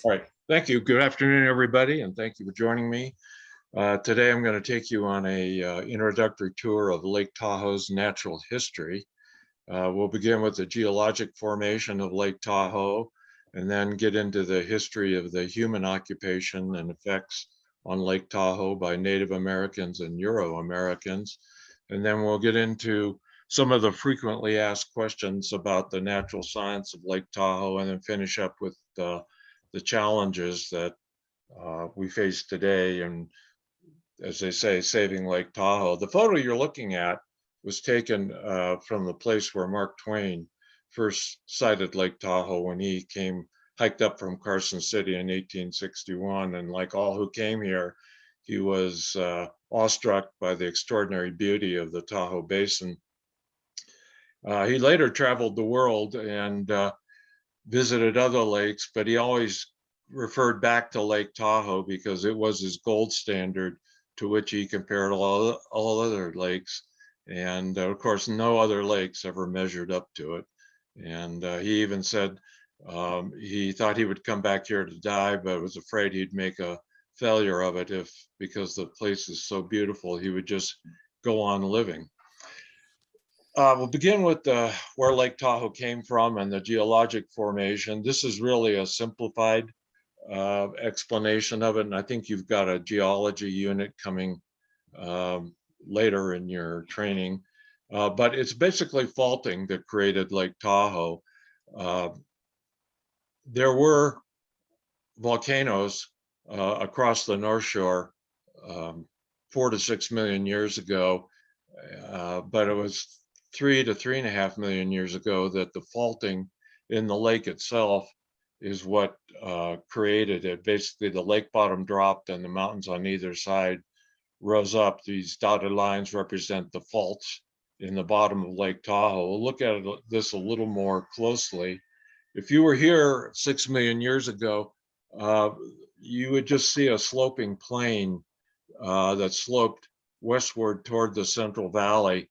All right, thank you. Good afternoon, everybody, and thank you for joining me. Today, I'm going to take you on a introductory tour of Lake Tahoe's natural history. We'll begin with the geologic formation of Lake Tahoe, and then get into the history of the human occupation and effects on Lake Tahoe by Native Americans and Euro-Americans. And then we'll get into some of the frequently asked questions about the natural science of Lake Tahoe, and then finish up with the challenges that we face today, and as they say, saving Lake Tahoe. The photo you're looking at was taken from the place where Mark Twain first sighted Lake Tahoe when he hiked up from Carson City in 1861. And like all who came here, he was awestruck by the extraordinary beauty of the Tahoe Basin. He later traveled the world and visited other lakes, but he always referred back to Lake Tahoe because it was his gold standard to which he compared all other lakes. And of course, no other lakes ever measured up to it. And he even said he thought he would come back here to die, but was afraid he'd make a failure of it because the place is so beautiful, he would just go on living. We'll begin with where Lake Tahoe came from and the geologic formation. This is really a simplified explanation of it, and I think you've got a geology unit coming later in your training. But it's basically faulting that created Lake Tahoe. There were volcanoes across the North Shore 4 to 6 million years ago, but it was 3 to 3.5 million years ago that the faulting in the lake itself is what created it. Basically, the lake bottom dropped and the mountains on either side rose up. These dotted lines represent the faults in the bottom of Lake Tahoe. We'll look at this a little more closely. If you were here 6 million years ago, you would just see a sloping plain that sloped westward toward the Central Valley.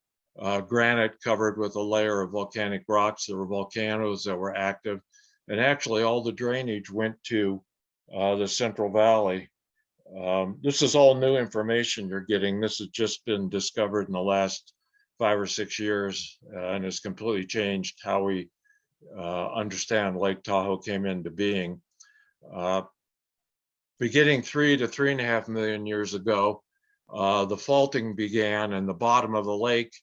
Granite covered with a layer of volcanic rocks. There were volcanoes that were active, and actually all the drainage went to the Central Valley. This is all new information you're getting. This has just been discovered in the last 5 or 6 years, and has completely changed how we understand Lake Tahoe came into being. Beginning 3 to 3.5 million years ago, the faulting began, and the bottom of the lake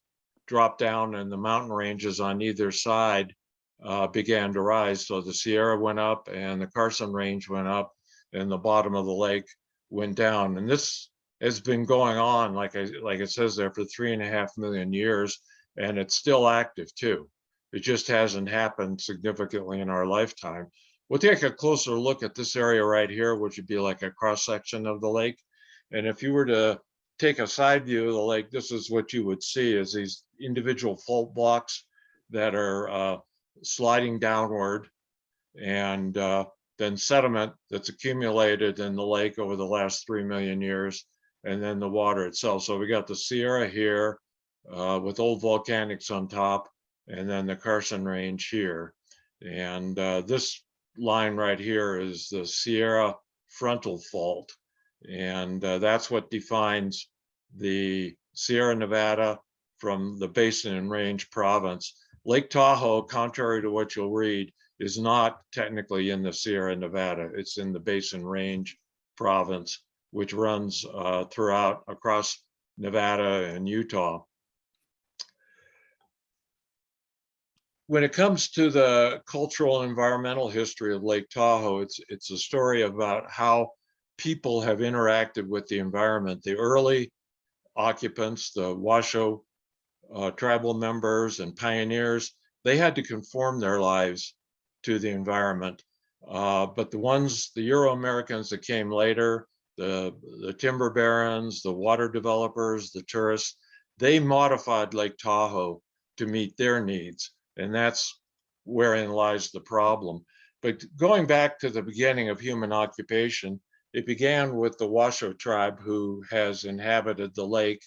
dropped down, and the mountain ranges on either side began to rise. So the Sierra went up and the Carson Range went up, and the bottom of the lake went down. And this has been going on, like it says there, for 3.5 million years, and it's still active too. It just hasn't happened significantly in our lifetime. We'll take a closer look at this area right here, which would be like a cross section of the lake. And if you were to take a side view of the lake, this is what you would see, is these individual fault blocks that are sliding downward, and then sediment that's accumulated in the lake over the last 3 million years, and then the water itself. So we got the Sierra here with old volcanics on top, and then the Carson Range here. And this line right here is the Sierra frontal fault. And that's what defines the Sierra Nevada from the Basin and Range province. Lake Tahoe, contrary to what you'll read, is not technically in the Sierra Nevada. It's in the Basin Range province, which runs throughout across Nevada and Utah. When it comes to the cultural and environmental history of Lake Tahoe, it's a story about how people have interacted with the environment. The early occupants, the Washo tribal members and pioneers, they had to conform their lives to the environment. But the Euro-Americans that came later, the timber barons, the water developers, the tourists, they modified Lake Tahoe to meet their needs. And that's wherein lies the problem. But going back to the beginning of human occupation, it began with the Washo Tribe, who has inhabited the lake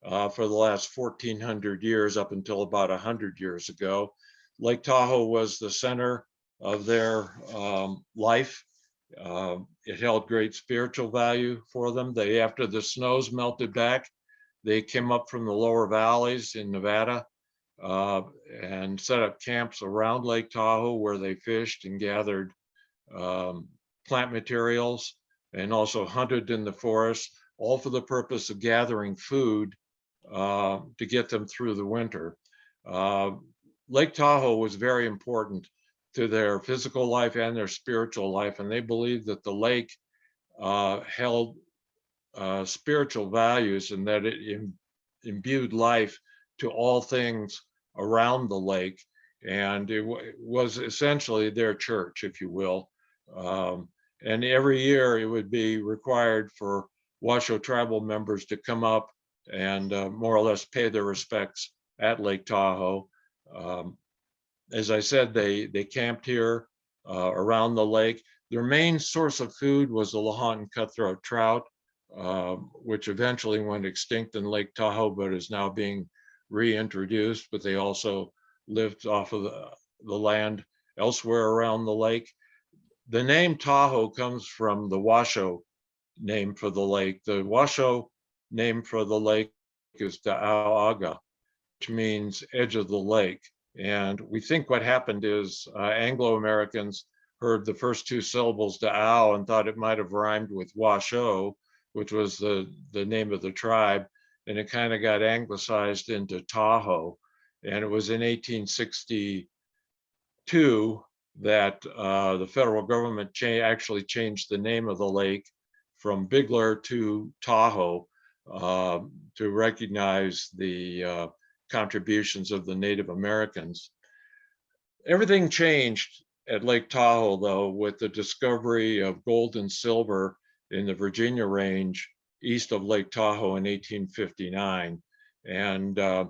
for the last 1,400 years, up until about 100 years ago. Lake Tahoe was the center of their life. It held great spiritual value for them. After the snows melted back, they came up from the lower valleys in Nevada uh, and set up camps around Lake Tahoe where they fished and gathered um, plant materials and also hunted in the forest, all for the purpose of gathering food to get them through the winter. Uh, Lake Tahoe was very important to their physical life and their spiritual life, and they believed that the lake held spiritual values and that it imbued life to all things around the lake. And it was essentially their church, if you will. Um, and every year it would be required for Washo tribal members to come up and more or less pay their respects at Lake Tahoe. Um, as I said, they camped here around the lake. Their main source of food was the Lahontan cutthroat trout, which eventually went extinct in Lake Tahoe, but is now being reintroduced. But they also lived off of the land elsewhere around the lake. The name Tahoe comes from the Washo name for the lake. The Washo name for the lake is Da'auaga, which means edge of the lake. And we think what happened is Anglo-Americans heard the first two syllables Da'au and thought it might have rhymed with Washo, which was the name of the tribe, and it kind of got anglicized into Tahoe. And it was in 1862 that the federal government actually changed the name of the lake from Bigler to Tahoe to recognize the contributions of the Native Americans. Everything changed at Lake Tahoe, though, with the discovery of gold and silver in the Virginia range east of Lake Tahoe in 1859. And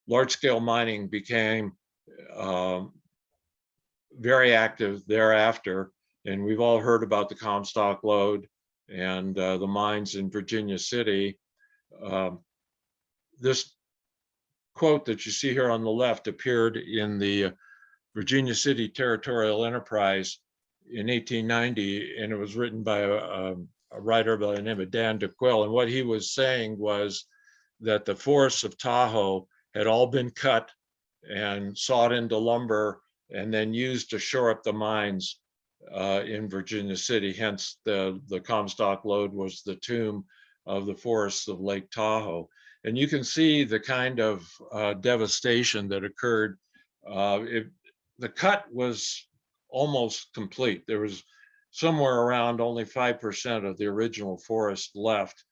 large-scale mining became very active thereafter. And we've all heard about the Comstock lode and the mines in Virginia City. This quote that you see here on the left appeared in the Virginia City Territorial Enterprise in 1890, and it was written by a writer by the name of Dan DeQuille. And what he was saying was that the forests of Tahoe had all been cut and sawed into lumber and then used to shore up the mines in Virginia City. Hence, the Comstock lode was the tomb of the forests of Lake Tahoe. And you can see the kind of devastation that occurred. The cut was almost complete. There was somewhere around only 5% of the original forest left.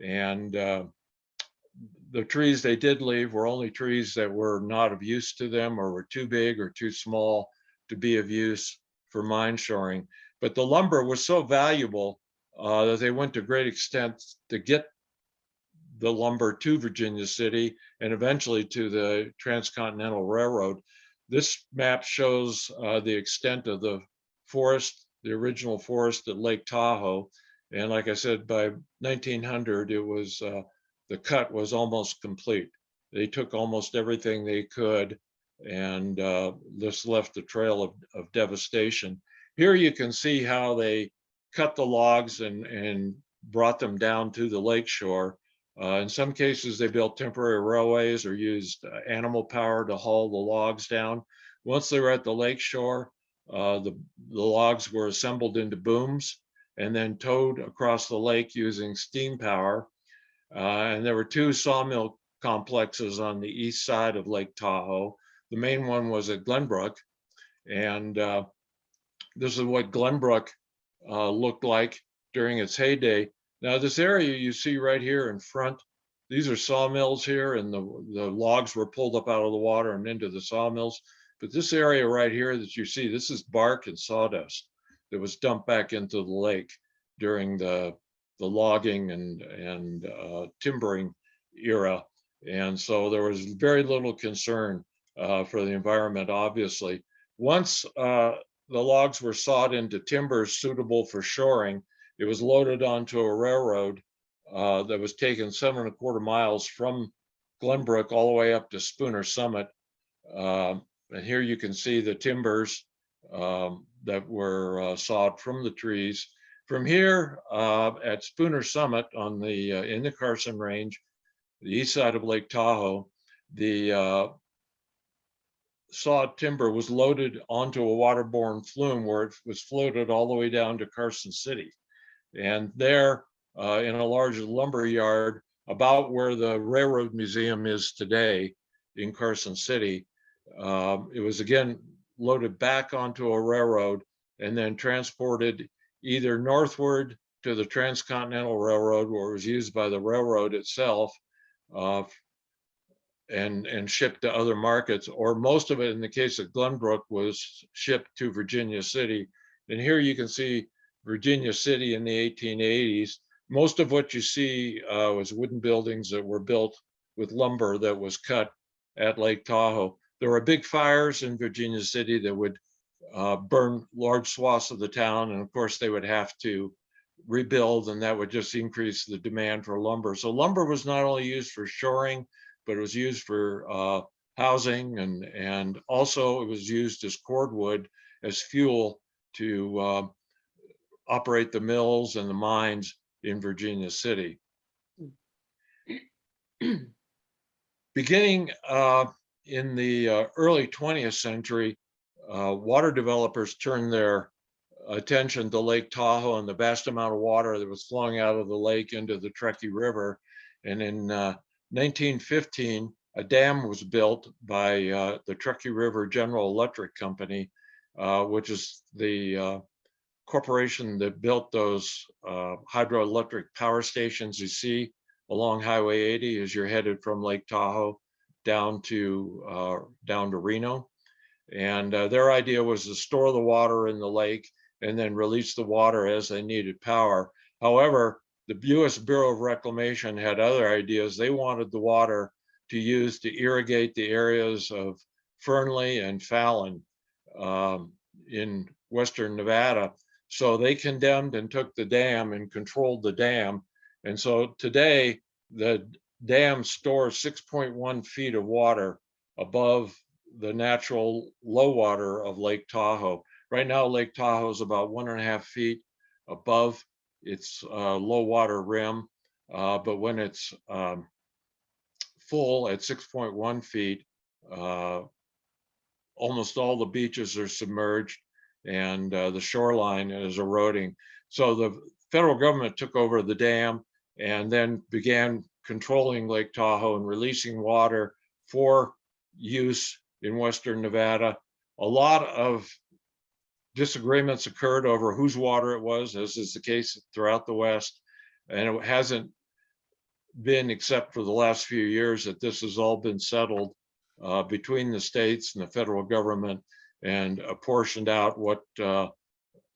And the trees they did leave were only trees that were not of use to them or were too big or too small to be of use for mine shoring. But the lumber was so valuable that they went to great extent to get the lumber to Virginia City and eventually to the Transcontinental Railroad. This map shows the extent of the forest, the original forest at Lake Tahoe. And like I said, by 1900, it was the cut was almost complete. They took almost everything they could, and this left a trail of devastation. Here you can see how they cut the logs and brought them down to the lakeshore. In some cases, they built temporary railways or used animal power to haul the logs down. Once they were at the lakeshore, the logs were assembled into booms and then towed across the lake using steam power. And there were two sawmill complexes on the east side of Lake Tahoe. The main one was at Glenbrook, and this is what Glenbrook looked like during its heyday. Now, this area you see right here in front, these are sawmills here, and the logs were pulled up out of the water and into the sawmills. But this area right here that you see, this is bark and sawdust that was dumped back into the lake during the logging and timbering era. And so there was very little concern for the environment, obviously. Once the logs were sawed into timbers suitable for shoring, it was loaded onto a railroad that was taken 7¼ miles from Glenbrook all the way up to Spooner Summit. And here you can see the timbers that were sawed from the trees. From here at Spooner Summit on the in the Carson Range, the east side of Lake Tahoe, the sawed timber was loaded onto a waterborne flume where it was floated all the way down to Carson City. And there, in a large lumber yard, about where the Railroad Museum is today in Carson City, it was again loaded back onto a railroad and then transported either northward to the Transcontinental Railroad, where it was used by the railroad itself, and shipped to other markets, or most of it, in the case of Glenbrook, was shipped to Virginia City. And here you can see Virginia City in the 1880s. Most of what you see was wooden buildings that were built with lumber that was cut at Lake Tahoe. There were big fires in Virginia City that would burn large swaths of the town, and of course they would have to rebuild, and that would just increase the demand for lumber. So lumber was not only used for shoring, but it was used for housing, and also it was used as cordwood, as fuel to operate the mills and the mines in Virginia City. Beginning in the early 20th century, water developers turned their attention to Lake Tahoe and the vast amount of water that was flowing out of the lake into the Truckee River. And in 1915, a dam was built by the Truckee River General Electric Company, which is the corporation that built those hydroelectric power stations you see along Highway 80 as you're headed from Lake Tahoe down to Reno. And their idea was to store the water in the lake and then release the water as they needed power. However, the U.S. Bureau of Reclamation had other ideas. They wanted the water to use to irrigate the areas of Fernley and Fallon in western Nevada. So they condemned and took the dam and controlled the dam. And so today, the dam stores 6.1 feet of water above the natural low water of Lake Tahoe. Right now, Lake Tahoe is about 1.5 feet above its low water rim, but when it's full at 6.1 feet, almost all the beaches are submerged and the shoreline is eroding. So the federal government took over the dam and then began controlling Lake Tahoe and releasing water for use in western Nevada. A lot of disagreements occurred over whose water it was, as is the case throughout the West. And it hasn't been, except for the last few years, that this has all been settled between the states and the federal government and apportioned out what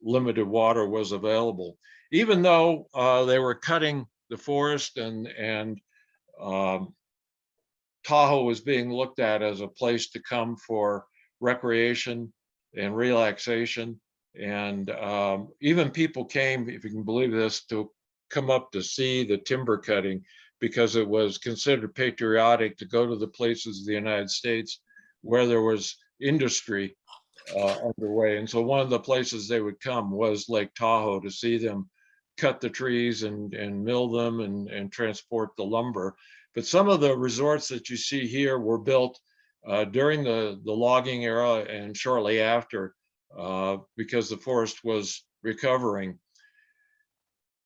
limited water was available. Even though they were cutting the forest and Tahoe was being looked at as a place to come for recreation and relaxation. And even people came, if you can believe this, to come up to see the timber cutting because it was considered patriotic to go to the places of the United States where there was industry underway. And so one of the places they would come was Lake Tahoe to see them cut the trees and mill them and transport the lumber. But some of the resorts that you see here were built during the logging era and shortly after because the forest was recovering.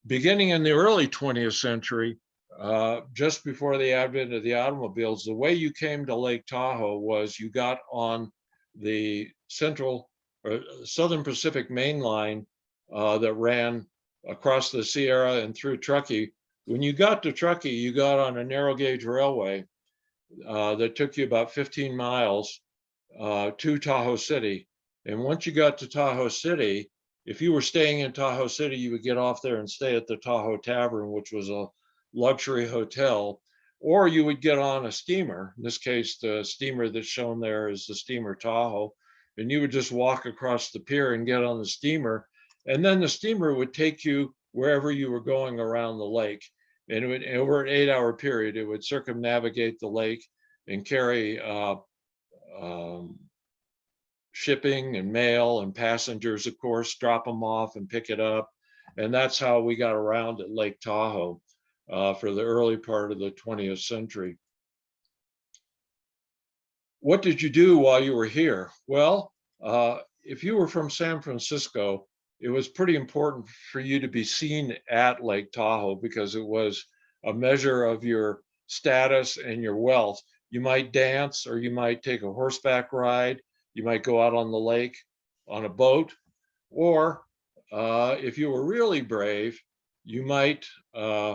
Beginning in the early 20th century, just before the advent of the automobiles, the way you came to Lake Tahoe was you got on the Central or Southern Pacific Main Line that ran across the Sierra and through Truckee. When you got to Truckee, you got on a narrow gauge railway that took you about 15 miles to Tahoe City. And once you got to Tahoe City, if you were staying in Tahoe City, you would get off there and stay at the Tahoe Tavern, which was a luxury hotel, or you would get on a steamer. In this case, the steamer that's shown there is the steamer Tahoe, and you would just walk across the pier and get on the steamer. And then the steamer would take you wherever you were going around the lake. And it would, over an 8-hour period, it would circumnavigate the lake and carry shipping and mail and passengers, of course, drop them off and pick it up. And that's how we got around at Lake Tahoe for the early part of the 20th century. What did you do while you were here? Well, if you were from San Francisco, it was pretty important for you to be seen at Lake Tahoe because it was a measure of your status and your wealth. You might dance, or you might take a horseback ride. You might go out on the lake on a boat, or if you were really brave, you might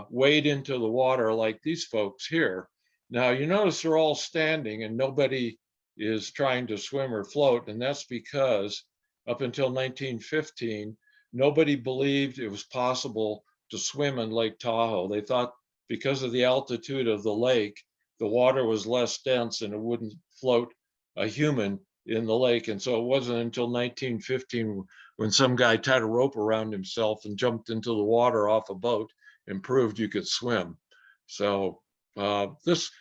wade into the water like these folks here. Now, you notice they're all standing and nobody is trying to swim or float, and that's because up until 1915, nobody believed it was possible to swim in Lake Tahoe. They thought because of the altitude of the lake, the water was less dense and it wouldn't float a human in the lake. And so it wasn't until 1915 when some guy tied a rope around himself and jumped into the water off a boat and proved you could swim. So this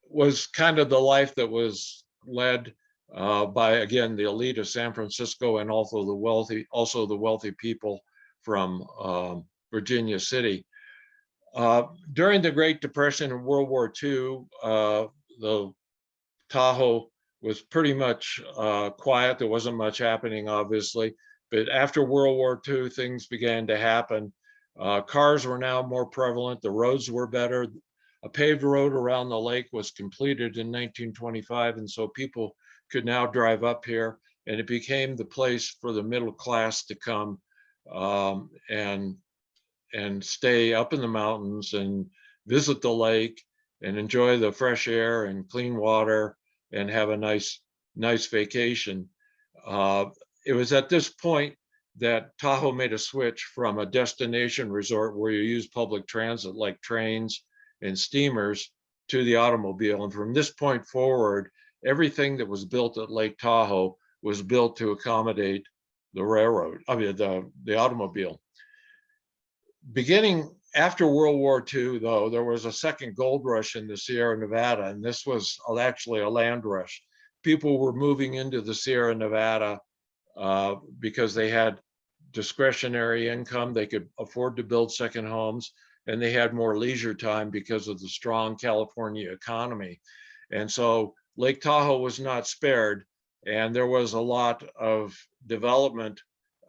was kind of the life that was led by, again, the elite of San Francisco and also the wealthy people from Virginia City. During the Great Depression and World War II, the Tahoe was pretty much quiet. There wasn't much happening, obviously. But after World War II, things began to happen. Cars were now more prevalent. The roads were better. A paved road around the lake was completed in 1925, and so people could now drive up here, and it became the place for the middle class to come and stay up in the mountains and visit the lake and enjoy the fresh air and clean water and have a nice vacation. It was at this point that Tahoe made a switch from a destination resort where you use public transit like trains and steamers to the automobile. And from this point forward, everything that was built at Lake Tahoe was built to accommodate the railroad, the automobile. Beginning after World War II, though, there was a second gold rush in the Sierra Nevada, and this was actually a land rush. People were moving into the Sierra Nevada because they had discretionary income. They could afford to build second homes, and they had more leisure time because of the strong California economy. And so Lake Tahoe was not spared, and there was a lot of development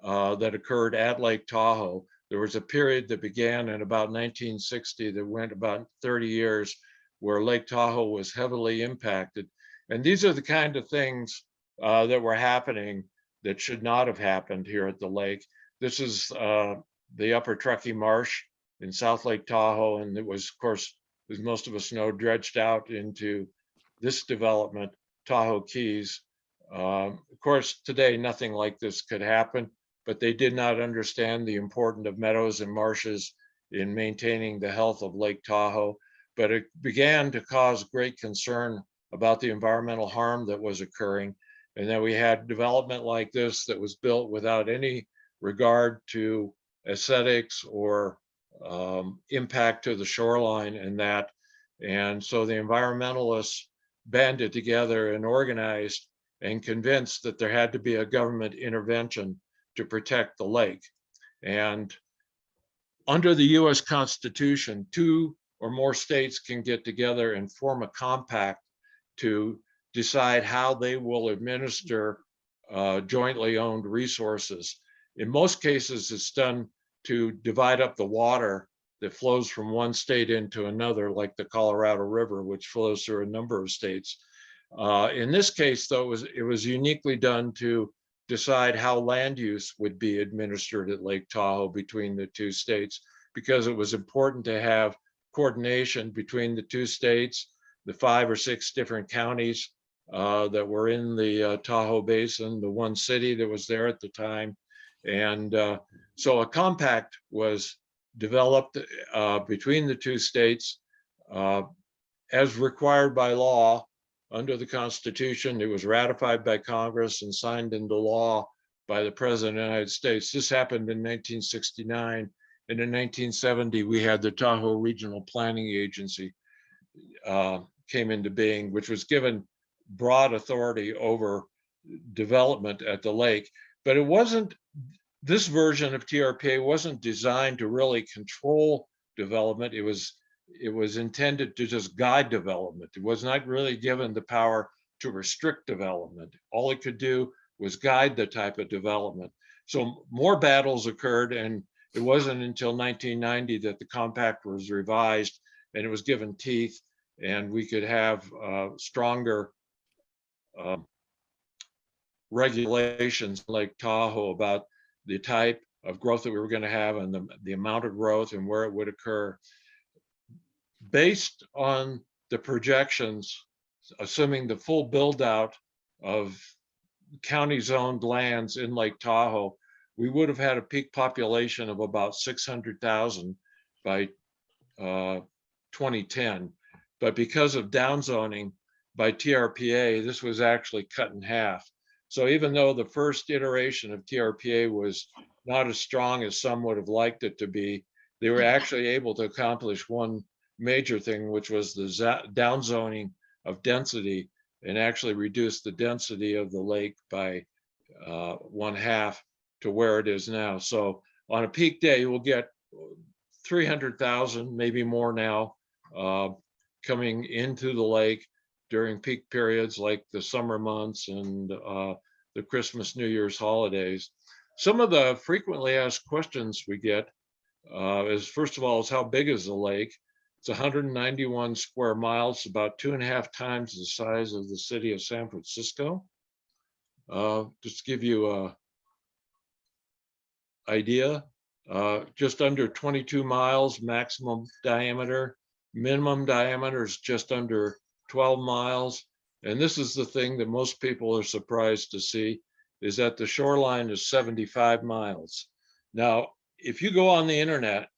that occurred at Lake Tahoe. There was a period that began in about 1960 that went about 30 years where Lake Tahoe was heavily impacted. And these are the kind of things that were happening that should not have happened here at the lake. This is the Upper Truckee Marsh in South Lake Tahoe, and it was, of course, as most of us know, dredged out into this development, Tahoe Keys. Of course, today nothing like this could happen, but they did not understand the importance of meadows and marshes in maintaining the health of Lake Tahoe. But it began to cause great concern about the environmental harm that was occurring. And then we had development like this that was built without any regard to aesthetics or impact to the shoreline and that. And so the environmentalists banded together and organized and convinced that there had to be a government intervention to protect the lake. And under the US Constitution, 2 or more states can get together and form a compact to decide how they will administer jointly owned resources. In most cases, it's done to divide up the water that flows from one state into another, like the Colorado River, which flows through a number of states. In this case, though, it was uniquely done to decide how land use would be administered at Lake Tahoe between the 2 states, because it was important to have coordination between the 2 states, the 5 or 6 different counties that were in the Tahoe Basin, the 1 city that was there at the time. And so a compact was developed between the 2 states as required by law under the Constitution. It was ratified by Congress and signed into law by the President of the United States. This happened in 1969. And in 1970, we had the Tahoe Regional Planning Agency came into being, which was given broad authority over development at the lake. But it wasn't, this version of TRPA wasn't designed to really control development. It was intended to just guide development. It was not really given the power to restrict development. All it could do was guide the type of development. So more battles occurred, and it wasn't until 1990 that the compact was revised and it was given teeth, and we could have stronger regulations in Lake Tahoe about the type of growth that we were going to have and the amount of growth and where it would occur. Based on the projections, assuming the full build out of county zoned lands in Lake Tahoe, we would have had a peak population of about 600,000 by 2010. But because of downzoning by TRPA, this was actually cut in half. So even though the first iteration of TRPA was not as strong as some would have liked it to be, they were actually able to accomplish one major thing, which was the downzoning of density, and actually reduce the density of the lake by 1/2 to where it is now. So on a peak day, we'll get 300,000, maybe more now, coming into the lake during peak periods like the summer months and the Christmas, New Year's holidays. Some of the frequently asked questions we get is, first of all, is how big is the lake? It's 191 square miles, about 2.5 times the size of the city of San Francisco. Just to give you an idea, just under 22 miles maximum diameter. Minimum diameter is just under 12 miles. And this is the thing that most people are surprised to see, is that the shoreline is 75 miles. Now, if you go on the internet,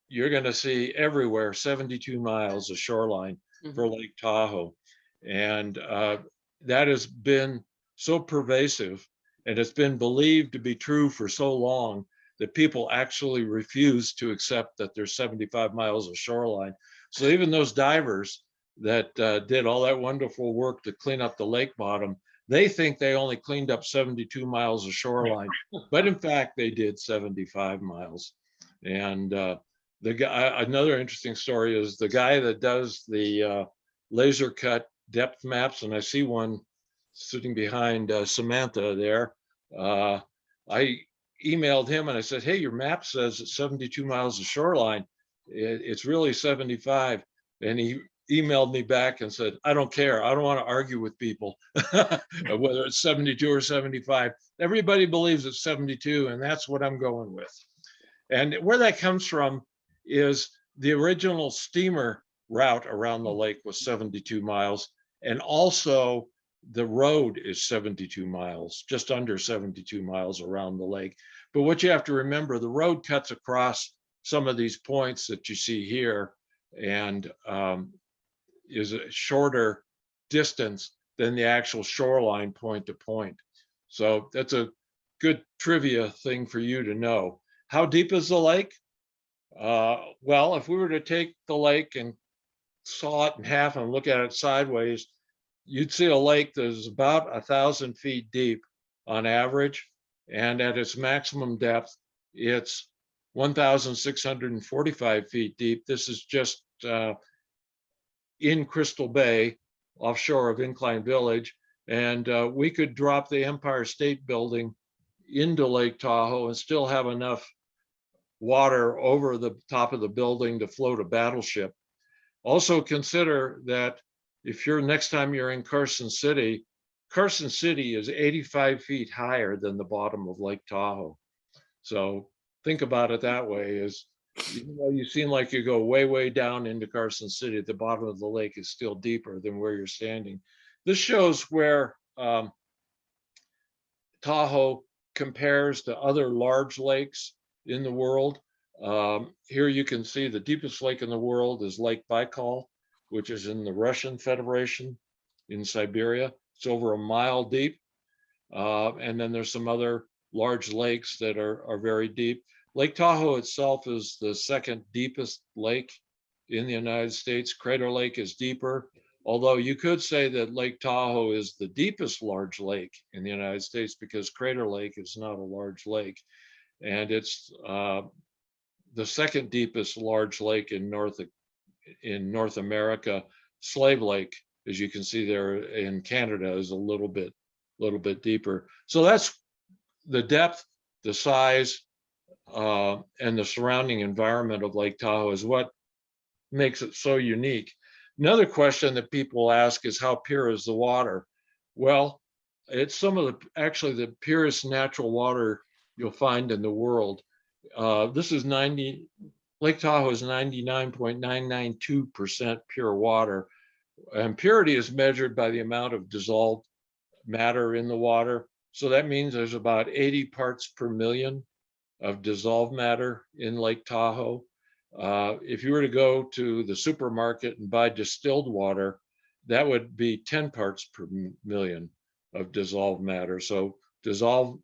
you're going to see everywhere 72 miles of shoreline for Lake Tahoe. And that has been so pervasive, and it's been believed to be true for so long that people actually refuse to accept that there's 75 miles of shoreline. So even those divers that did all that wonderful work to clean up the lake bottom, they think they only cleaned up 72 miles of shoreline, but in fact, they did 75 miles. And the guy, another interesting story is the guy that does the laser cut depth maps, and I see one sitting behind Samantha there. I emailed him and I said, hey, your map says it's 72 miles of shoreline. It's really 75. And he emailed me back and said, I don't care. I don't want to argue with people whether it's 72 or 75. Everybody believes it's 72, and that's what I'm going with. And where that comes from is the original steamer route around the lake was 72 miles. And also the road is 72 miles, just under 72 miles around the lake. But what you have to remember, the road cuts across some of these points that you see here, and is a shorter distance than the actual shoreline point to point. So that's a good trivia thing for you to know. How deep is the lake? Well, if we were to take the lake and saw it in half and look at it sideways, you'd see a lake that is about 1,000 feet deep on average. And at its maximum depth, it's 1,645 feet deep. This is just in Crystal Bay, offshore of Incline Village. And we could drop the Empire State Building into Lake Tahoe and still have enough water over the top of the building to float a battleship. Also consider that if you're next time you're in Carson City is 85 feet higher than the bottom of Lake Tahoe. So think about it that way, is even though you seem like you go way, way down into Carson City, at the bottom of the lake is still deeper than where you're standing. This shows where Tahoe compares to other large lakes in the world. Here you can see the deepest lake in the world is Lake Baikal, which is in the Russian Federation in Siberia. It's over a mile deep. And then there's some other large lakes that are very deep. Lake Tahoe itself is the second deepest lake in the United States. Crater Lake is deeper. Although you could say that Lake Tahoe is the deepest large lake in the United States, because Crater Lake is not a large lake. And it's the second deepest large lake in North America. Slave Lake, as you can see there in Canada, is a little bit deeper. So that's the depth, the size, and the surrounding environment of Lake Tahoe is what makes it so unique. Another question that people ask is, how pure is the water? Well, it's actually the purest natural water you'll find in the world. This is Lake Tahoe is 99.992% pure water. And purity is measured by the amount of dissolved matter in the water. So that means there's about 80 parts per million of dissolved matter in Lake Tahoe. If you were to go to the supermarket and buy distilled water, that would be 10 parts per million of dissolved matter. So distilled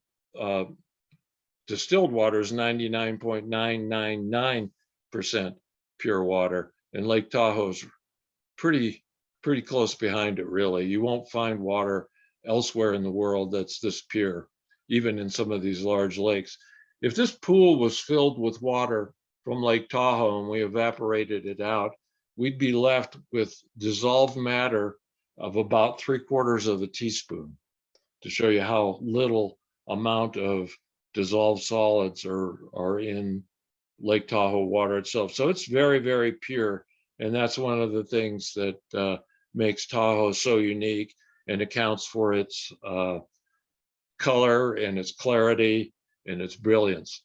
water is 99.999% pure water, and Lake Tahoe's pretty close behind it, really. You won't find water elsewhere in the world that's this pure, even in some of these large lakes. If this pool was filled with water from Lake Tahoe and we evaporated it out, we'd be left with dissolved matter of about 3/4 of a teaspoon, to show you how little amount of dissolved solids are in Lake Tahoe water itself. So it's very, very pure. And that's one of the things that makes Tahoe so unique and accounts for its color and its clarity and its brilliance.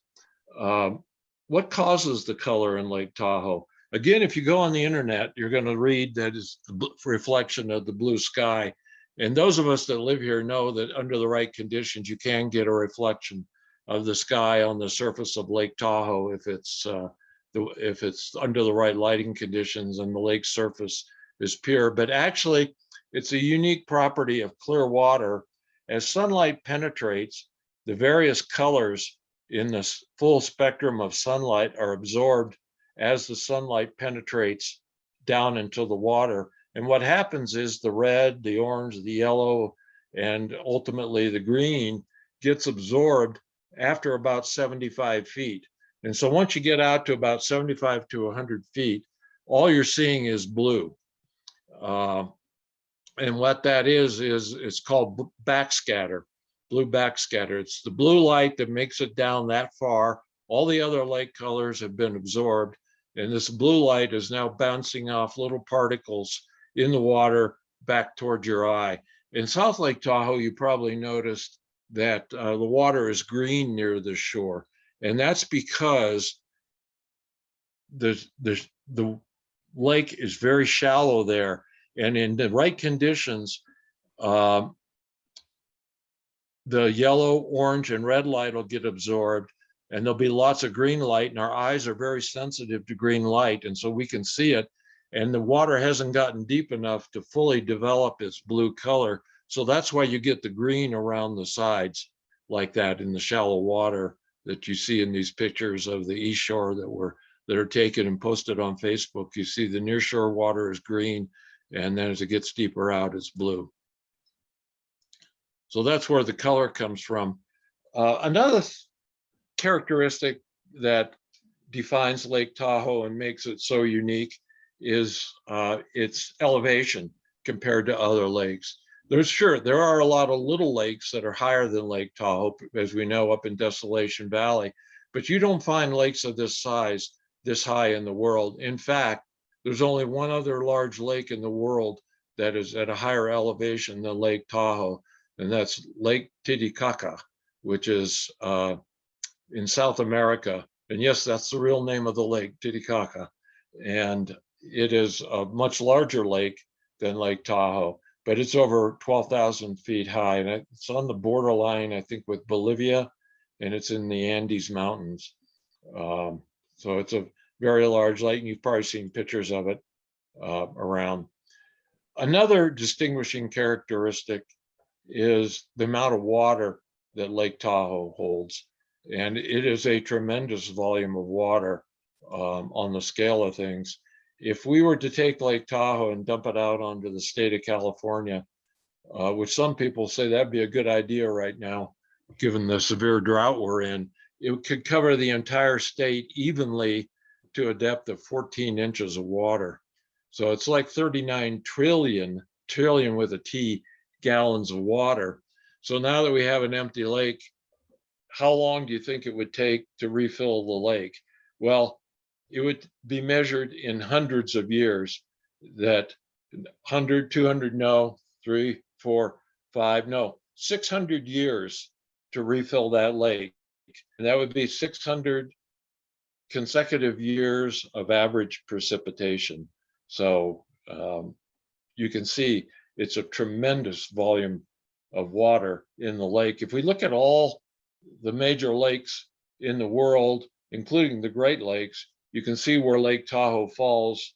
What causes the color in Lake Tahoe? Again, if you go on the internet, you're going to read that it's the reflection of the blue sky. And those of us that live here know that under the right conditions, you can get a reflection of the sky on the surface of Lake Tahoe if it's under the right lighting conditions and the lake surface is pure. But actually, it's a unique property of clear water. As sunlight penetrates, the various colors in the full spectrum of sunlight are absorbed as the sunlight penetrates down into the water. And what happens is the red, the orange, the yellow, and ultimately the green gets absorbed after about 75 feet. And so once you get out to about 75 to 100 feet, all you're seeing is blue. And what that is it's called backscatter, blue backscatter. It's the blue light that makes it down that far. All the other light colors have been absorbed, and this blue light is now bouncing off little particles in the water back towards your eye. In South Lake Tahoe, you probably noticed that the water is green near the shore, and that's because the lake is very shallow there, and in the right conditions, the yellow, orange, and red light will get absorbed, and there'll be lots of green light, and our eyes are very sensitive to green light, and so we can see it, and the water hasn't gotten deep enough to fully develop its blue color. So that's why you get the green around the sides like that in the shallow water that you see in these pictures of the east shore that are taken and posted on Facebook. You see the near shore water is green, and then as it gets deeper out, it's blue. So that's where the color comes from. Another characteristic that defines Lake Tahoe and makes it so unique is its elevation compared to other lakes. There are a lot of little lakes that are higher than Lake Tahoe, as we know, up in Desolation Valley, but you don't find lakes of this size this high in the world. In fact, there's only one other large lake in the world that is at a higher elevation than Lake Tahoe, and that's Lake Titicaca, which is in South America. And yes, that's the real name of the lake, Titicaca. And it is a much larger lake than Lake Tahoe, but it's over 12,000 feet high. And it's on the borderline, I think, with Bolivia, and it's in the Andes Mountains. So it's a very large lake, and you've probably seen pictures of it around. Another distinguishing characteristic is the amount of water that Lake Tahoe holds. And it is a tremendous volume of water on the scale of things. if we were to take Lake Tahoe and dump it out onto the state of California, which some people say that'd be a good idea right now, given the severe drought we're in, it could cover the entire state evenly to a depth of 14 inches of water. So it's like 39 trillion with a T, gallons of water. So now that we have an empty lake, how long do you think it would take to refill the lake? Well, it would be measured in hundreds of years. That 100, 200, no, 3, 4, 5, no, 600 years to refill that lake. And that would be 600 consecutive years of average precipitation. So you can see it's a tremendous volume of water in the lake. If we look at all the major lakes in the world, including the Great Lakes, you can see where Lake Tahoe falls.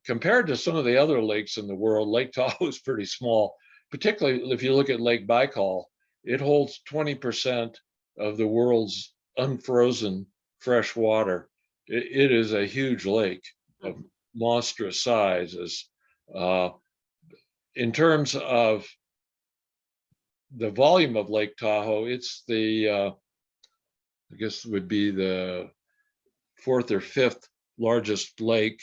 Compared to some of the other lakes in the world, Lake Tahoe is pretty small, particularly if you look at Lake Baikal. It holds 20% of the world's unfrozen fresh water. It is a huge lake of monstrous sizes. In terms of the volume of Lake Tahoe, it's the, I guess would be the fourth or fifth largest lake,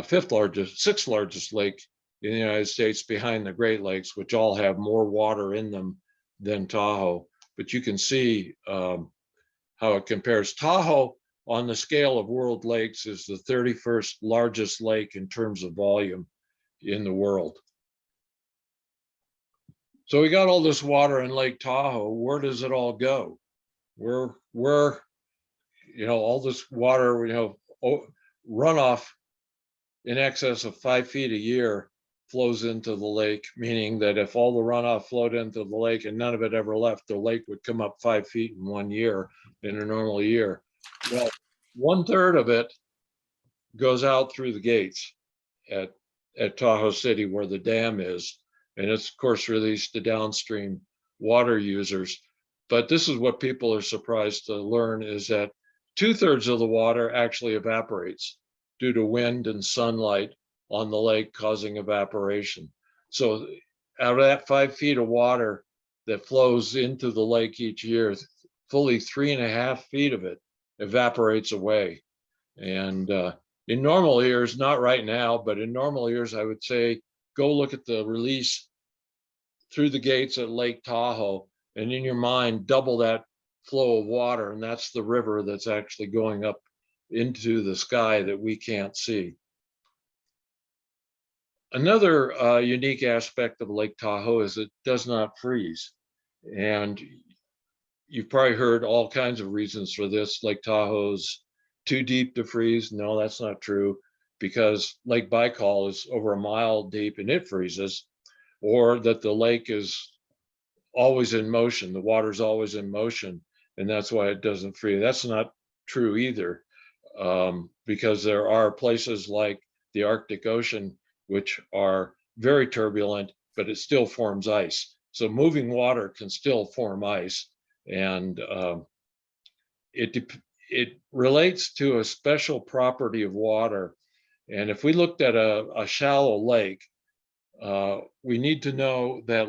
sixth largest lake in the United States, behind the Great Lakes, which all have more water in them than Tahoe. But you can see how it compares. Tahoe, on the scale of world lakes, is the 31st largest lake in terms of volume in the world. So we got all this water in Lake Tahoe. Where does it all go? Where all this water, runoff in excess of 5 feet a year flows into the lake, meaning that if all the runoff flowed into the lake and none of it ever left, the lake would come up 5 feet in 1 year, in a normal year. Well, 1/3 of it goes out through the gates at Tahoe City, where the dam is. And it's, of course, released to downstream water users. But this is what people are surprised to learn, is that 2/3 of the water actually evaporates due to wind and sunlight on the lake causing evaporation. So out of that 5 feet of water that flows into the lake each year, fully 3.5 feet of it evaporates away. And in normal years, not right now, but in normal years, I would say, go look at the release through the gates at Lake Tahoe, and in your mind, double that flow of water, and that's the river that's actually going up into the sky that we can't see. Another unique aspect of Lake Tahoe is it does not freeze. And you've probably heard all kinds of reasons for this. Lake Tahoe's too deep to freeze. No, that's not true, because Lake Baikal is over a mile deep and it freezes. Or that the lake is always in motion, the water's always in motion, and that's why it doesn't freeze. That's not true either, because there are places like the Arctic Ocean, which are very turbulent, but it still forms ice. So moving water can still form ice, and it relates to a special property of water. And if we looked at a shallow lake, we need to know that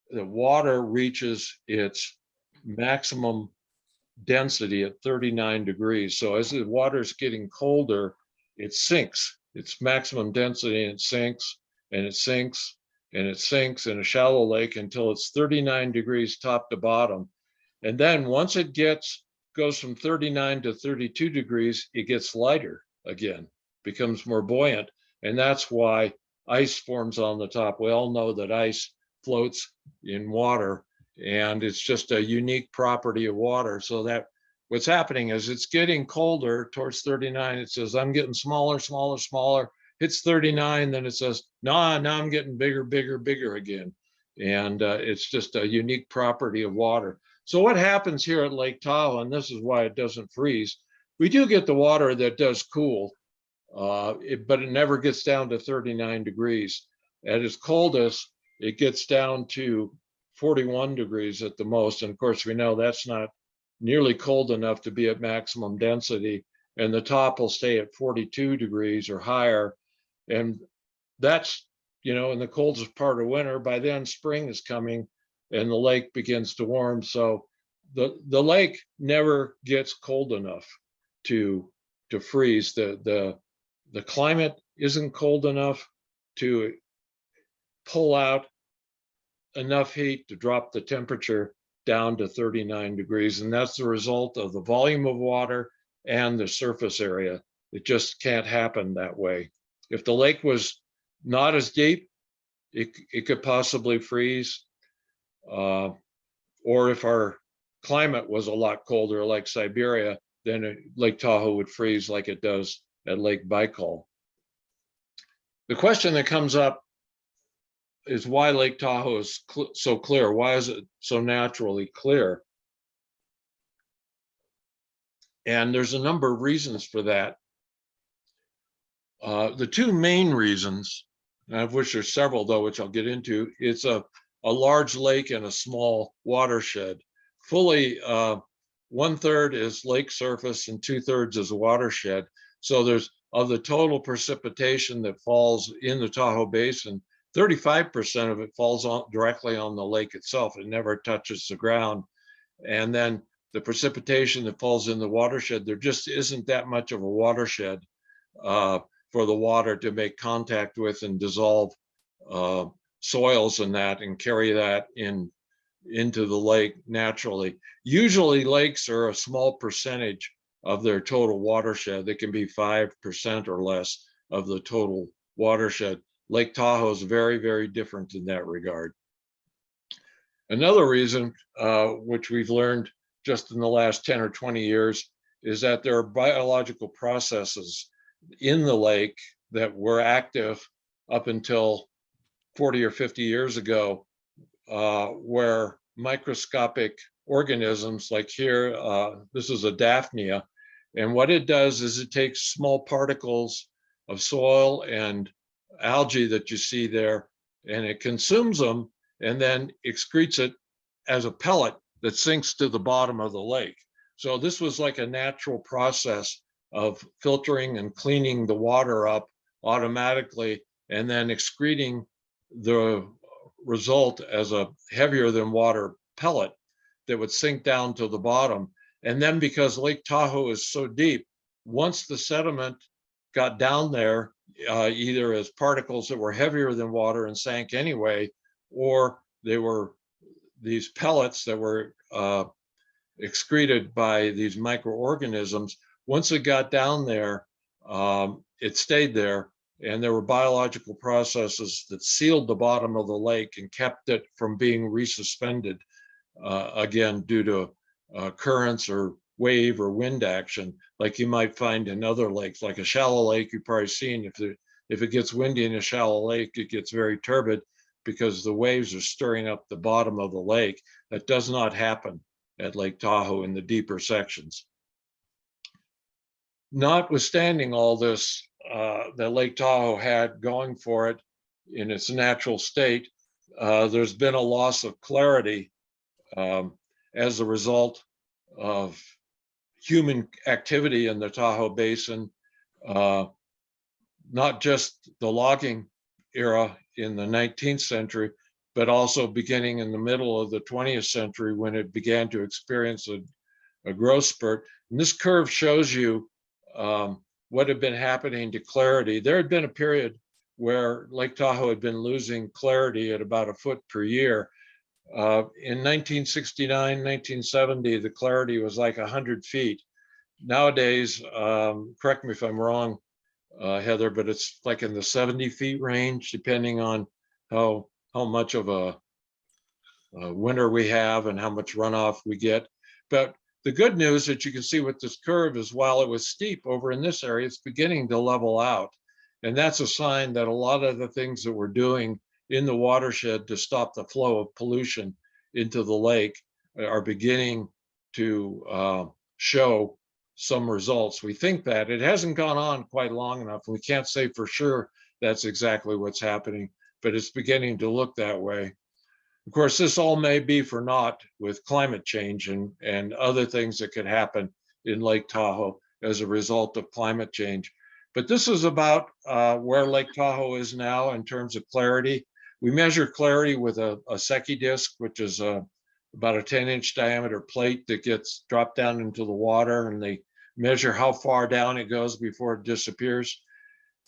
the water reaches its maximum density at 39 degrees. So as the water is getting colder, it sinks its maximum density, and it sinks and it sinks and it sinks in a shallow lake until it's 39 degrees top to bottom. And then once it goes from 39 to 32 degrees, it gets lighter again, becomes more buoyant. And that's why ice forms on the top. We all know that ice floats in water, and it's just a unique property of water. So that what's happening is it's getting colder towards 39. It says, I'm getting smaller, smaller, smaller. Hits 39, then it says, nah, now I'm getting bigger, bigger, bigger again. And it's just a unique property of water. So what happens here at Lake Tahoe, and this is why it doesn't freeze, we do get the water that does cool, but it never gets down to 39 degrees. At its coldest, it gets down to 41 degrees at the most. And of course, we know that's not nearly cold enough to be at maximum density. and the top will stay at 42 degrees or higher. And that's, in the coldest part of winter. By then spring is coming and the lake begins to warm. So the lake never gets cold enough to freeze. The climate isn't cold enough to pull out enough heat to drop the temperature down to 39 degrees. And that's the result of the volume of water and the surface area. It just can't happen that way. If the lake was not as deep, it could possibly freeze. Or if our climate was a lot colder, like Siberia, then Lake Tahoe would freeze like it does at Lake Baikal. The question that comes up is why Lake Tahoe is so clear. Why is it so naturally clear? And there's a number of reasons for that. The two main reasons, of which there's several though, which I'll get into, it's a large lake and a small watershed. Fully 1/3 is lake surface and 2/3 is a watershed. So there's, of the total precipitation that falls in the Tahoe Basin, 35% of it falls directly on the lake itself. It never touches the ground. And then the precipitation that falls in the watershed, there just isn't that much of a watershed for the water to make contact with and dissolve soils and that and carry that into the lake naturally. Usually lakes are a small percentage of their total watershed. They can be 5% or less of the total watershed. Lake Tahoe is very, very different in that regard. Another reason, which we've learned just in the last 10 or 20 years, is that there are biological processes in the lake that were active up until 40 or 50 years ago, where microscopic organisms, like here, this is a Daphnia, and what it does is it takes small particles of soil and algae that you see there, and it consumes them and then excretes it as a pellet that sinks to the bottom of the lake. So this was like a natural process of filtering and cleaning the water up automatically and then excreting the result as a heavier than water pellet that would sink down to the bottom. And then because Lake Tahoe is so deep, once the sediment got down there, either as particles that were heavier than water and sank anyway, or they were these pellets that were excreted by these microorganisms, once it got down there, it stayed there. And there were biological processes that sealed the bottom of the lake and kept it from being resuspended again due to currents or wave or wind action, like you might find in other lakes. Like a shallow lake, you've probably seen, if it gets windy in a shallow lake, it gets very turbid because the waves are stirring up the bottom of the lake. That does not happen at Lake Tahoe in the deeper sections. Notwithstanding all this that Lake Tahoe had going for it in its natural state, there's been a loss of clarity as a result of human activity in the Tahoe Basin, not just the logging era in the 19th century, but also beginning in the middle of the 20th century when it began to experience a growth spurt. And this curve shows you what had been happening to clarity. There had been a period where Lake Tahoe had been losing clarity at about a foot per year. In 1969, 1970, the clarity was like 100 feet. Nowadays, correct me if I'm wrong, Heather, but it's like in the 70 feet range, depending on how much of a winter we have and how much runoff we get. But the good news that you can see with this curve is while it was steep over in this area, it's beginning to level out. And that's a sign that a lot of the things that we're doing in the watershed to stop the flow of pollution into the lake are beginning to show some results. We think that it hasn't gone on quite long enough. We can't say for sure that's exactly what's happening, but it's beginning to look that way. Of course, this all may be for naught with climate change and other things that could happen in Lake Tahoe. as a result of climate change. But this is about where Lake Tahoe is now in terms of clarity. We measure clarity with a Secchi disc, which is about a 10-inch diameter plate that gets dropped down into the water, and they measure how far down it goes before it disappears.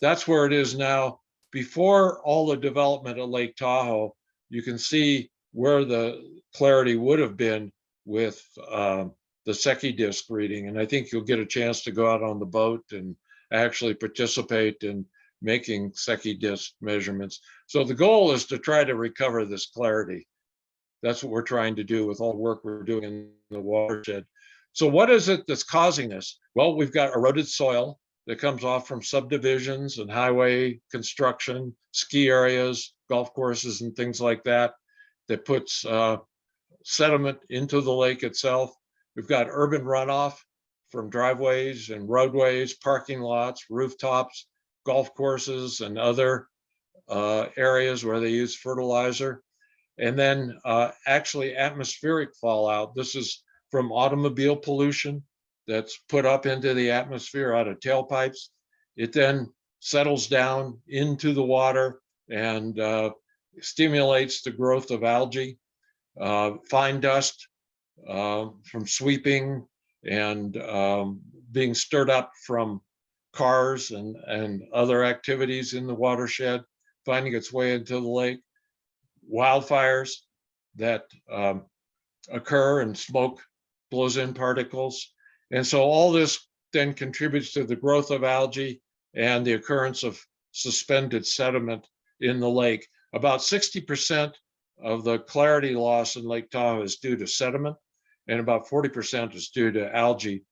That's where it is now. Before all the development of Lake Tahoe, you can see where the clarity would have been with the Secchi disc reading. And I think you'll get a chance to go out on the boat and actually participate in making Secchi disc measurements. So the goal is to try to recover this clarity. That's what we're trying to do with all the work we're doing in the watershed. So what is it that's causing this? Well, we've got eroded soil that comes off from subdivisions and highway construction, ski areas, golf courses, and things like that, that puts sediment into the lake itself. We've got urban runoff from driveways and roadways, parking lots, rooftops, golf courses, and other areas where they use fertilizer. And then actually atmospheric fallout. This is from automobile pollution that's put up into the atmosphere out of tailpipes. It then settles down into the water and stimulates the growth of algae. Fine dust from sweeping and being stirred up from cars and other activities in the watershed, finding its way into the lake. Wildfires that occur and smoke blows in particles. And so all this then contributes to the growth of algae and the occurrence of suspended sediment in the lake. About 60% of the clarity loss in Lake Tahoe is due to sediment, and about 40% is due to algae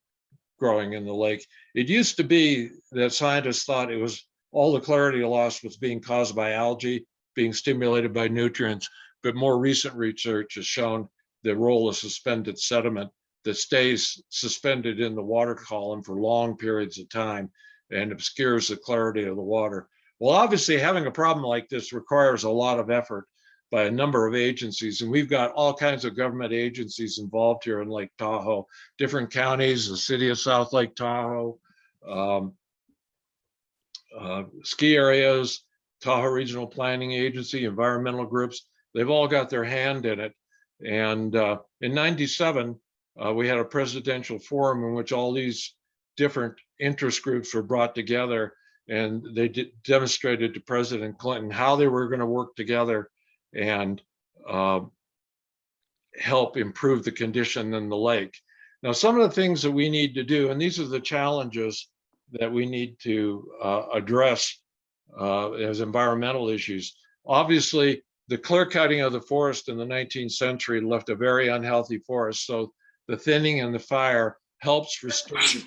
growing in the lake. It used to be that scientists thought it was all the clarity loss was being caused by algae being stimulated by nutrients, but more recent research has shown the role of suspended sediment that stays suspended in the water column for long periods of time and obscures the clarity of the water. Well, obviously having a problem like this requires a lot of effort by a number of agencies, and we've got all kinds of government agencies involved here in Lake Tahoe, different counties, the city of South Lake Tahoe, ski areas, Tahoe Regional Planning Agency, environmental groups. They've all got their hand in it. And in '97, we had a presidential forum in which all these different interest groups were brought together, and they demonstrated to President Clinton how they were going to work together and help improve the condition in the lake. Now, some of the things that we need to do, and these are the challenges that we need to address as environmental issues. Obviously, the clear cutting of the forest in the 19th century left a very unhealthy forest. So the thinning and the fire helps restore it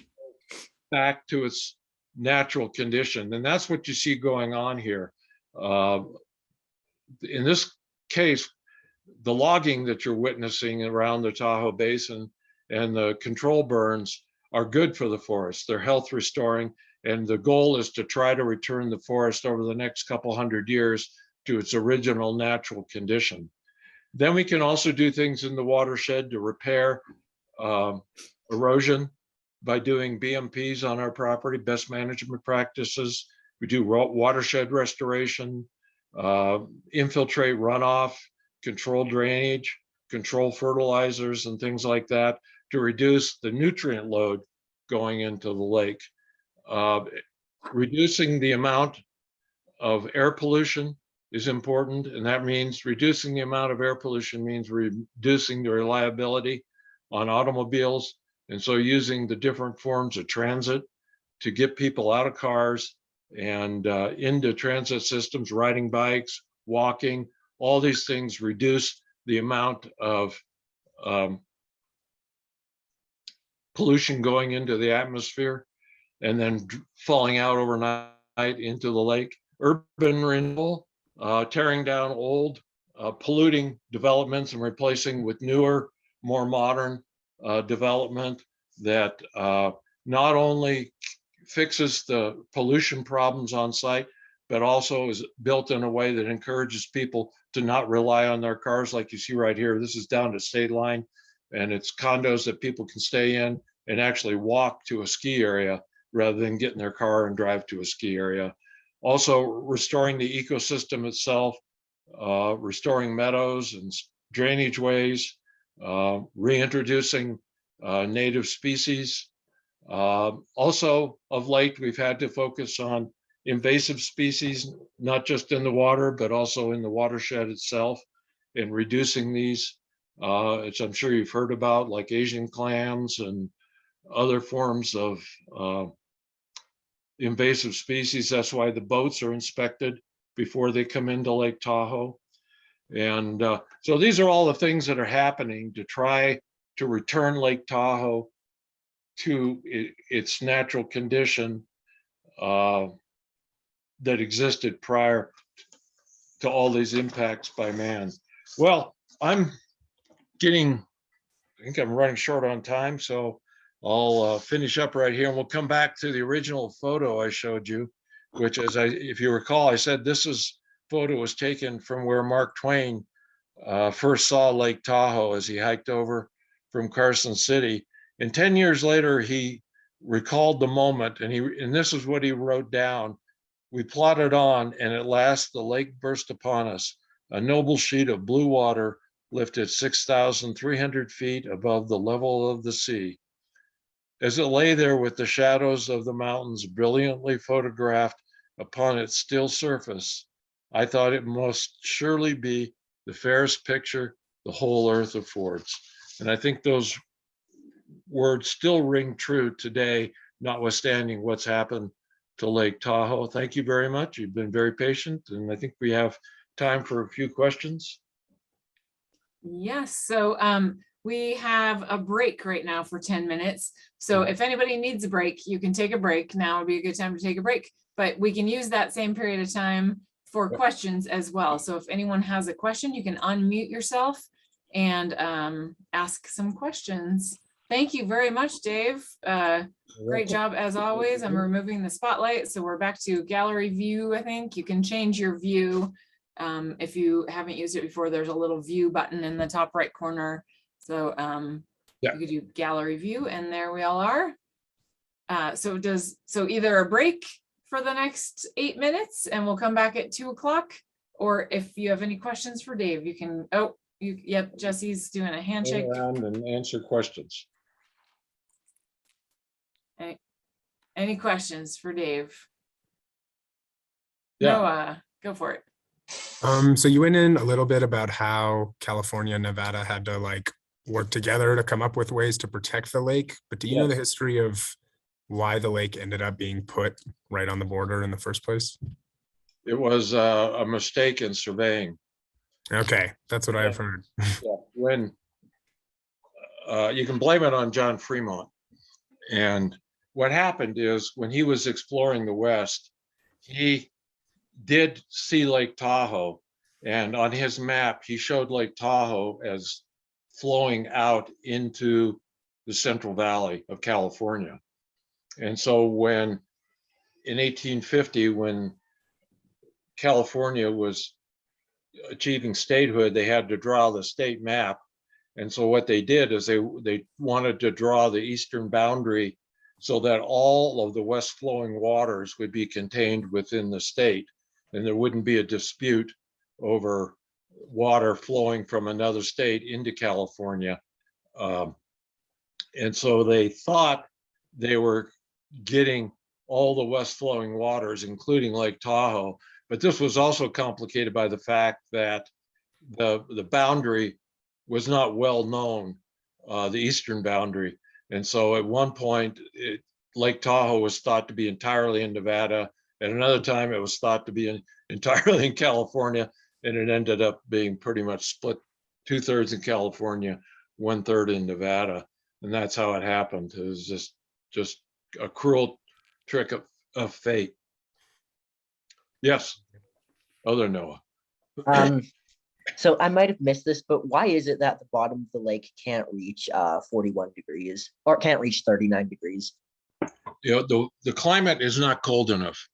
back to its natural condition. And that's what you see going on here. In this case, the logging that you're witnessing around the Tahoe Basin and the control burns are good for the forest. They're health restoring. And the goal is to try to return the forest over the next couple hundred years to its original natural condition. Then we can also do things in the watershed to repair erosion by doing BMPs on our property, best management practices. We do watershed restoration, infiltrate runoff, control drainage, control fertilizers and things like that to reduce the nutrient load going into the lake. Reducing the amount of air pollution is important, and that means reducing the amount of air pollution means reducing the reliability on automobiles, and so using the different forms of transit to get people out of cars and into transit systems, riding bikes, walking, all these things reduce the amount of pollution going into the atmosphere and then falling out overnight into the lake. Urban renewal, tearing down old, polluting developments and replacing with newer, more modern development that not only fixes the pollution problems on site, but also is built in a way that encourages people to not rely on their cars like you see right here. This is down to State Line, and it's condos that people can stay in and actually walk to a ski area rather than get in their car and drive to a ski area. Also restoring the ecosystem itself, restoring meadows and drainage ways, reintroducing native species. Also, of late, we've had to focus on invasive species, not just in the water, but also in the watershed itself, and reducing these, as I'm sure you've heard about, like Asian clams and other forms of invasive species. That's why the boats are inspected before they come into Lake Tahoe. And so these are all the things that are happening to try to return Lake Tahoe to its natural condition that existed prior to all these impacts by man. Well, I think I'm running short on time, so I'll finish up right here, and we'll come back to the original photo I showed you, which is, if you recall, I said this photo was taken from where Mark Twain first saw Lake Tahoe as he hiked over from Carson City. And 10 years later, he recalled the moment, and this is what he wrote down. We plodded on, and at last the lake burst upon us, a noble sheet of blue water lifted 6,300 feet above the level of the sea. As it lay there with the shadows of the mountains brilliantly photographed upon its still surface, I thought it must surely be the fairest picture the whole earth affords. And I think those words still ring true today, notwithstanding what's happened to Lake Tahoe. Thank you very much. You've been very patient, and I think we have time for a few questions. Yes, so we have a break right now for 10 minutes. So if anybody needs a break, you can take a break. Now would be a good time to take a break, but we can use that same period of time for questions as well. So if anyone has a question, you can unmute yourself and ask some questions. Thank you very much, Dave. Great job as always. I'm removing the spotlight, so we're back to gallery view. I think you can change your view. If you haven't used it before, there's a little view button in the top right corner. So you could do gallery view, and there we all are. So either a break for the next 8 minutes and we'll come back at 2 o'clock, or if you have any questions for Dave, you can, yep, Jesse's doing a handshake. Go around and answer questions. Any questions for Dave? Yeah. Noah, go for it. So you went in a little bit about how California and Nevada had to like work together to come up with ways to protect the lake, but do you know the history of why the lake ended up being put right on the border in the first place? It was a mistake in surveying. Okay, that's what I've heard. When you can blame it on John Fremont. And what happened is, when he was exploring the West, he did see Lake Tahoe, and on his map, he showed Lake Tahoe as flowing out into the Central Valley of California. And so when, in 1850, when California was achieving statehood, they had to draw the state map. And so what they did is they wanted to draw the eastern boundary so that all of the west flowing waters would be contained within the state, and there wouldn't be a dispute over water flowing from another state into California. And so they thought they were getting all the west flowing waters, including Lake Tahoe. But this was also complicated by the fact that the boundary was not well known, the eastern boundary. And so at one point, Lake Tahoe was thought to be entirely in Nevada. At another time, it was thought to be entirely in California, and it ended up being pretty much split 2/3 in California, 1/3 in Nevada. And that's how it happened. It was just a cruel trick of fate. Yes, other Noah. So I might have missed this, but why is it that the bottom of the lake can't reach 41 degrees or can't reach 39 degrees? You know, the climate is not cold enough.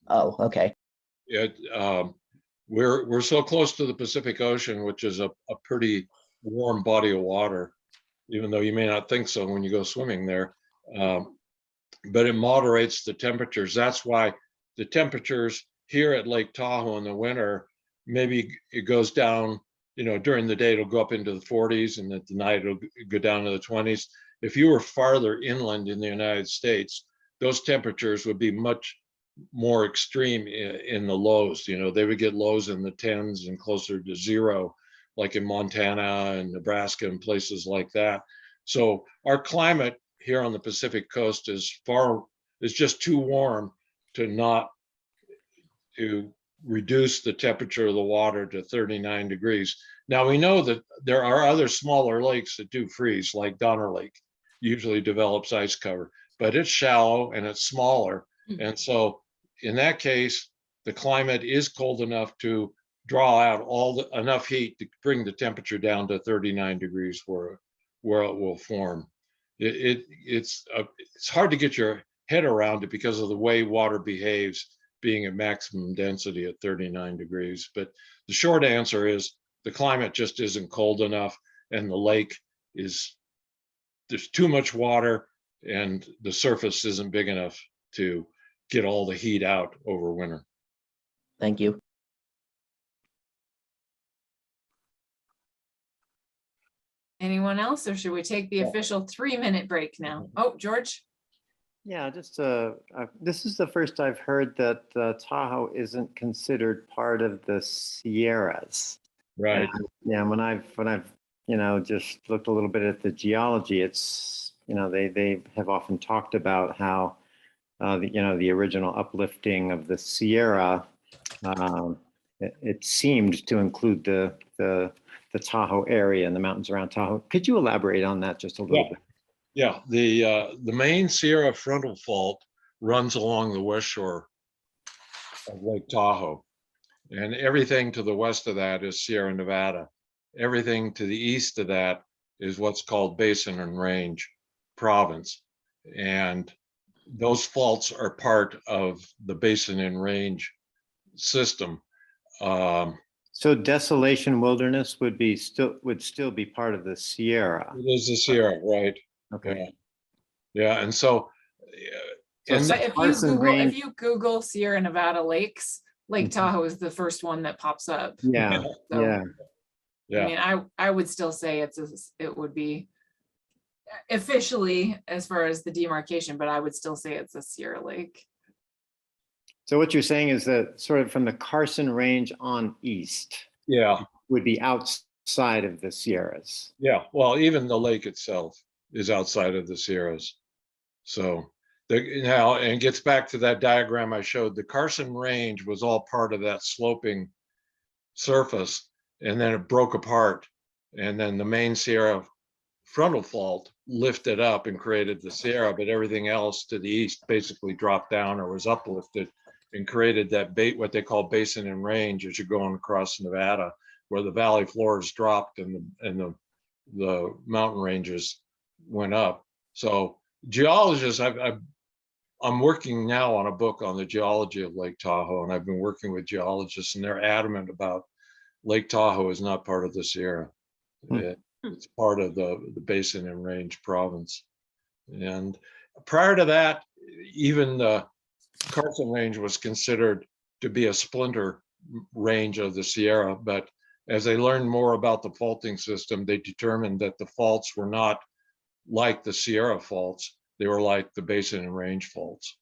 Oh, okay. We're so close to the Pacific Ocean, which is a pretty warm body of water, even though you may not think so when you go swimming there. But it moderates the temperatures. That's why the temperatures here at Lake Tahoe in the winter, maybe it goes down, during the day it'll go up into the 40s, and at the night it'll go down to the 20s. If you were farther inland in the United States, those temperatures would be much more extreme in the lows. They would get lows in the 10s and closer to 0, like in Montana and Nebraska and places like that. So our climate here on the Pacific coast is just too warm to reduce the temperature of the water to 39 degrees. Now we know that there are other smaller lakes that do freeze, like Donner Lake usually develops ice cover, but it's shallow and it's smaller. And so in that case, the climate is cold enough to draw out enough heat to bring the temperature down to 39 degrees where it will form. It's hard to get your head around it because of the way water behaves, being at maximum density at 39 degrees. But the short answer is the climate just isn't cold enough, and the lake there's too much water, and the surface isn't big enough to get all the heat out over winter. Thank you. Anyone else, or should we take the official 3-minute break now? Oh, George? Yeah, just this is the first I've heard that Tahoe isn't considered part of the Sierras. Right. Yeah, when I've just looked a little bit at the geology, it's they have often talked about how the original uplifting of the Sierra, it seemed to include the Tahoe area and the mountains around Tahoe. Could you elaborate on that just a little bit? Yeah, the main Sierra frontal fault runs along the west shore of Lake Tahoe, and everything to the west of that is Sierra Nevada. Everything to the east of that is what's called Basin and Range Province, and those faults are part of the Basin and Range system. So Desolation Wilderness would still be part of the Sierra. It is the Sierra, right? Okay. Yeah, and so, So if you Google Sierra Nevada lakes, Lake Tahoe is the first one that pops up. Yeah, So, yeah. I mean, I would still say it would be officially as far as the demarcation, but I would still say it's a Sierra Lake. So what you're saying is that sort of from the Carson Range on east, would be outside of the Sierras. Yeah, well, even the lake itself is outside of the Sierras. So now, and it gets back to that diagram I showed, the Carson Range was all part of that sloping surface, and then it broke apart, and then the main Sierra frontal fault lifted up and created the Sierra, but everything else to the east basically dropped down or was uplifted and created that what they call Basin and Range as you're going across Nevada, where the valley floors dropped and the mountain ranges went up. So geologists, I'm working now on a book on the geology of Lake Tahoe, and I've been working with geologists, and they're adamant about Lake Tahoe is not part of the Sierra. It's part of the Basin and Range Province. And prior to that, even the Carson Range was considered to be a splinter range of the Sierra, but as they learned more about the faulting system, they determined that the faults were not like the Sierra faults, they were like the Basin and Range faults.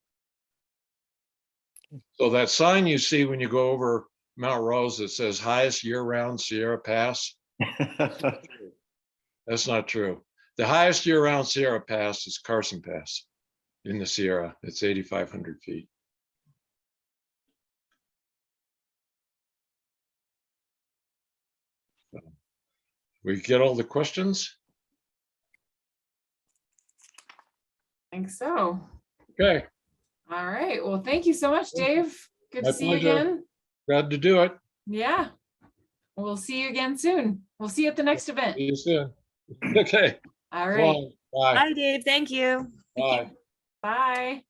So that sign you see when you go over Mount Rose that says highest year-round Sierra Pass, that's not true. The highest year-round Sierra Pass is Carson Pass in the Sierra. It's 8,500 feet. We get all the questions? I think so. Okay. All right. Well, thank you so much, Dave. Good to see you again. Glad to do it. Yeah. We'll see you again soon. We'll see you at the next event. See you soon. Okay. All right. Bye. Bye, Dave. Thank you. Bye. Bye.